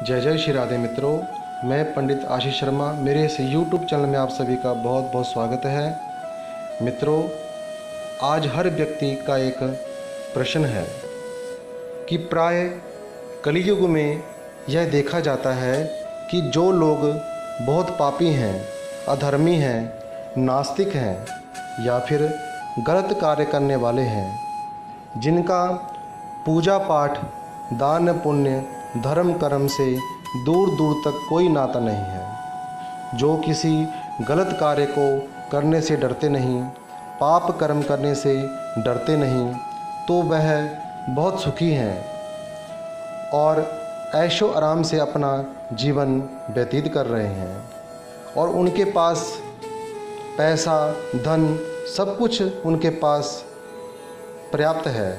जय जय श्री राधे मित्रों, मैं पंडित आशीष शर्मा। मेरे इस YouTube चैनल में आप सभी का बहुत बहुत स्वागत है। मित्रों, आज हर व्यक्ति का एक प्रश्न है कि प्राय कलयुग में यह देखा जाता है कि जो लोग बहुत पापी हैं, अधर्मी हैं, नास्तिक हैं या फिर गलत कार्य करने वाले हैं, जिनका पूजा पाठ, दान पुण्य, धर्म कर्म से दूर दूर तक कोई नाता नहीं है, जो किसी गलत कार्य को करने से डरते नहीं, पाप कर्म करने से डरते नहीं, तो वह बहुत सुखी हैं और ऐशो आराम से अपना जीवन व्यतीत कर रहे हैं और उनके पास पैसा, धन, सब कुछ उनके पास पर्याप्त है।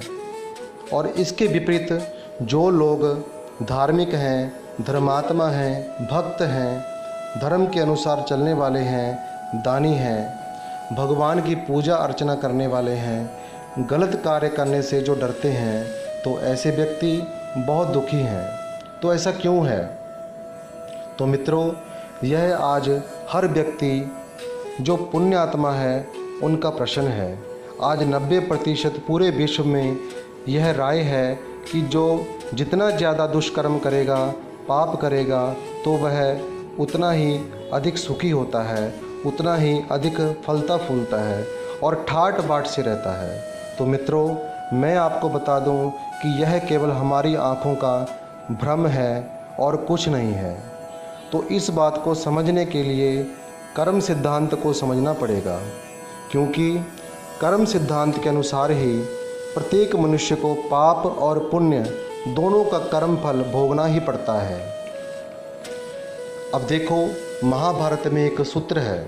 और इसके विपरीत जो लोग धार्मिक हैं, धर्मात्मा हैं, भक्त हैं, धर्म के अनुसार चलने वाले हैं, दानी हैं, भगवान की पूजा अर्चना करने वाले हैं, गलत कार्य करने से जो डरते हैं, तो ऐसे व्यक्ति बहुत दुखी हैं। तो ऐसा क्यों है? तो मित्रों, यह आज हर व्यक्ति जो पुण्य आत्मा है उनका प्रश्न है। आज 90% पूरे विश्व में यह राय है कि जो जितना ज़्यादा दुष्कर्म करेगा, पाप करेगा, तो वह उतना ही अधिक सुखी होता है, उतना ही अधिक फलता फूलता है और ठाट बाट से रहता है। तो मित्रों, मैं आपको बता दूं कि यह केवल हमारी आँखों का भ्रम है और कुछ नहीं है। तो इस बात को समझने के लिए कर्म सिद्धांत को समझना पड़ेगा, क्योंकि कर्म सिद्धांत के अनुसार ही प्रत्येक मनुष्य को पाप और पुण्य दोनों का कर्म फल भोगना ही पड़ता है। अब देखो, महाभारत में एक सूत्र है,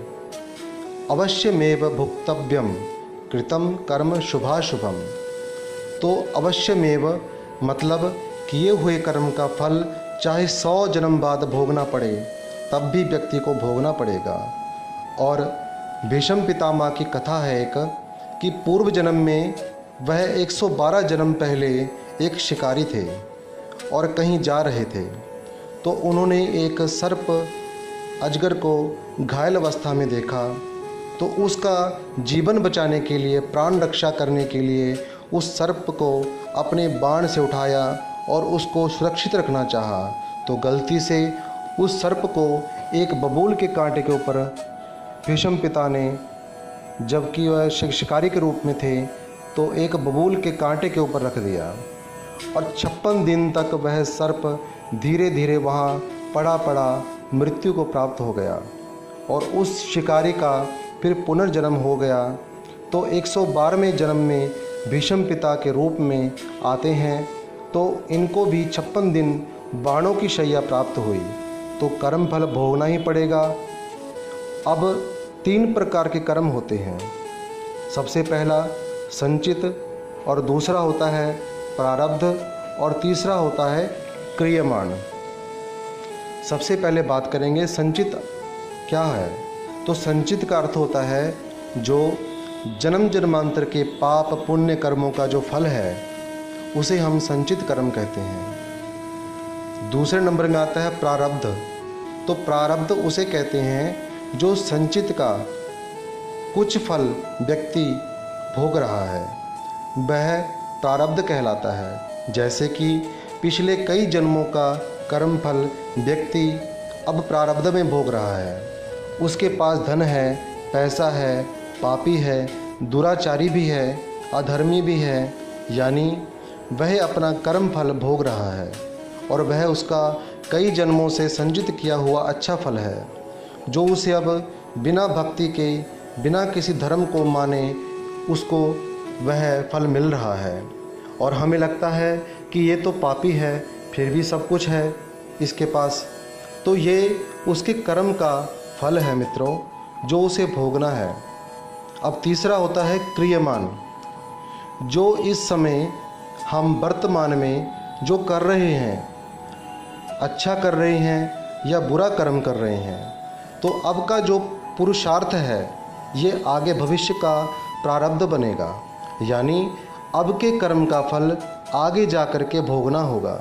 अवश्यमेव भुक्तव्यम कृतम कर्म शुभाशुभम। तो अवश्यमेव मतलब किए हुए कर्म का फल चाहे 100 जन्म बाद भोगना पड़े, तब भी व्यक्ति को भोगना पड़ेगा। और भीष्म पितामह की कथा है एक, कि पूर्व जन्म में वह 112 जन्म पहले एक शिकारी थे और कहीं जा रहे थे, तो उन्होंने एक सर्प अजगर को घायल अवस्था में देखा। तो उसका जीवन बचाने के लिए, प्राण रक्षा करने के लिए उस सर्प को अपने बाण से उठाया और उसको सुरक्षित रखना चाहा। तो गलती से उस सर्प को एक बबूल के कांटे के ऊपर भीष्म पिता ने, जबकि वह शिकारी के रूप में थे, तो एक बबूल के कांटे के ऊपर रख दिया और 56 दिन तक वह सर्प धीरे धीरे वहाँ पड़ा पड़ा मृत्यु को प्राप्त हो गया और उस शिकारी का फिर पुनर्जन्म हो गया। तो 112वें जन्म में भीष्म पिता के रूप में आते हैं, तो इनको भी 56 दिन बाणों की शैया प्राप्त हुई। तो कर्म फल भोगना ही पड़ेगा। अब 3 प्रकार के कर्म होते हैं। सबसे पहला संचित, और दूसरा होता है प्रारब्ध, और तीसरा होता है क्रियमाण। सबसे पहले बात करेंगे संचित क्या है। तो संचित का अर्थ होता है जो जन्म जन्मांतर के पाप पुण्य कर्मों का जो फल है, उसे हम संचित कर्म कहते हैं। दूसरे नंबर में आता है प्रारब्ध। तो प्रारब्ध उसे कहते हैं जो संचित का कुछ फल व्यक्ति भोग रहा है, वह प्रारब्ध कहलाता है। जैसे कि पिछले कई जन्मों का कर्म फल व्यक्ति अब प्रारब्ध में भोग रहा है। उसके पास धन है, पैसा है, पापी है, दुराचारी भी है, अधर्मी भी है, यानी वह अपना कर्म फल भोग रहा है और वह उसका कई जन्मों से संचित किया हुआ अच्छा फल है, जो उसे अब बिना भक्ति के, बिना किसी धर्म को माने उसको वह फल मिल रहा है। और हमें लगता है कि ये तो पापी है, फिर भी सब कुछ है इसके पास। तो ये उसके कर्म का फल है मित्रों, जो उसे भोगना है। अब तीसरा होता है क्रियमान। जो इस समय हम वर्तमान में जो कर रहे हैं, अच्छा कर रहे हैं या बुरा कर्म कर रहे हैं, तो अब का जो पुरुषार्थ है, ये आगे भविष्य का प्रारब्ध बनेगा, यानी अब के कर्म का फल आगे जा कर के भोगना होगा।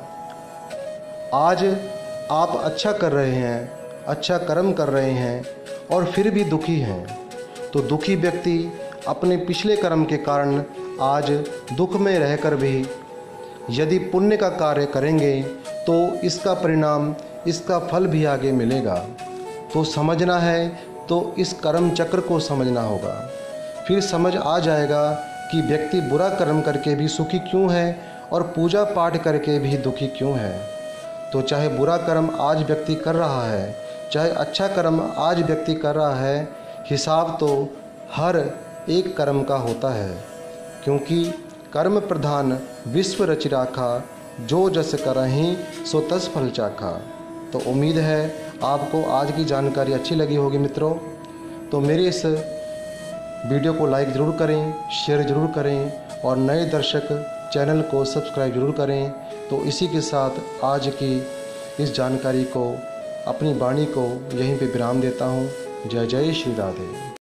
आज आप अच्छा कर रहे हैं, अच्छा कर्म कर रहे हैं और फिर भी दुखी हैं, तो दुखी व्यक्ति अपने पिछले कर्म के कारण आज दुख में रहकर भी यदि पुण्य का कार्य करेंगे तो इसका परिणाम, इसका फल भी आगे मिलेगा। तो समझना है तो इस कर्म चक्र को समझना होगा। फिर समझ आ जाएगा कि व्यक्ति बुरा कर्म करके भी सुखी क्यों है और पूजा पाठ करके भी दुखी क्यों है। तो चाहे बुरा कर्म आज व्यक्ति कर रहा है, चाहे अच्छा कर्म आज व्यक्ति कर रहा है, हिसाब तो हर एक कर्म का होता है, क्योंकि कर्म प्रधान विश्व रचि राखा, जो जस करहीं सो तस फल चाखा। तो उम्मीद है आपको आज की जानकारी अच्छी लगी होगी मित्रों। तो मेरे इस वीडियो को लाइक ज़रूर करें, शेयर ज़रूर करें और नए दर्शक चैनल को सब्सक्राइब ज़रूर करें। तो इसी के साथ आज की इस जानकारी को, अपनी वाणी को यहीं पे विराम देता हूँ। जय जय श्री राधे।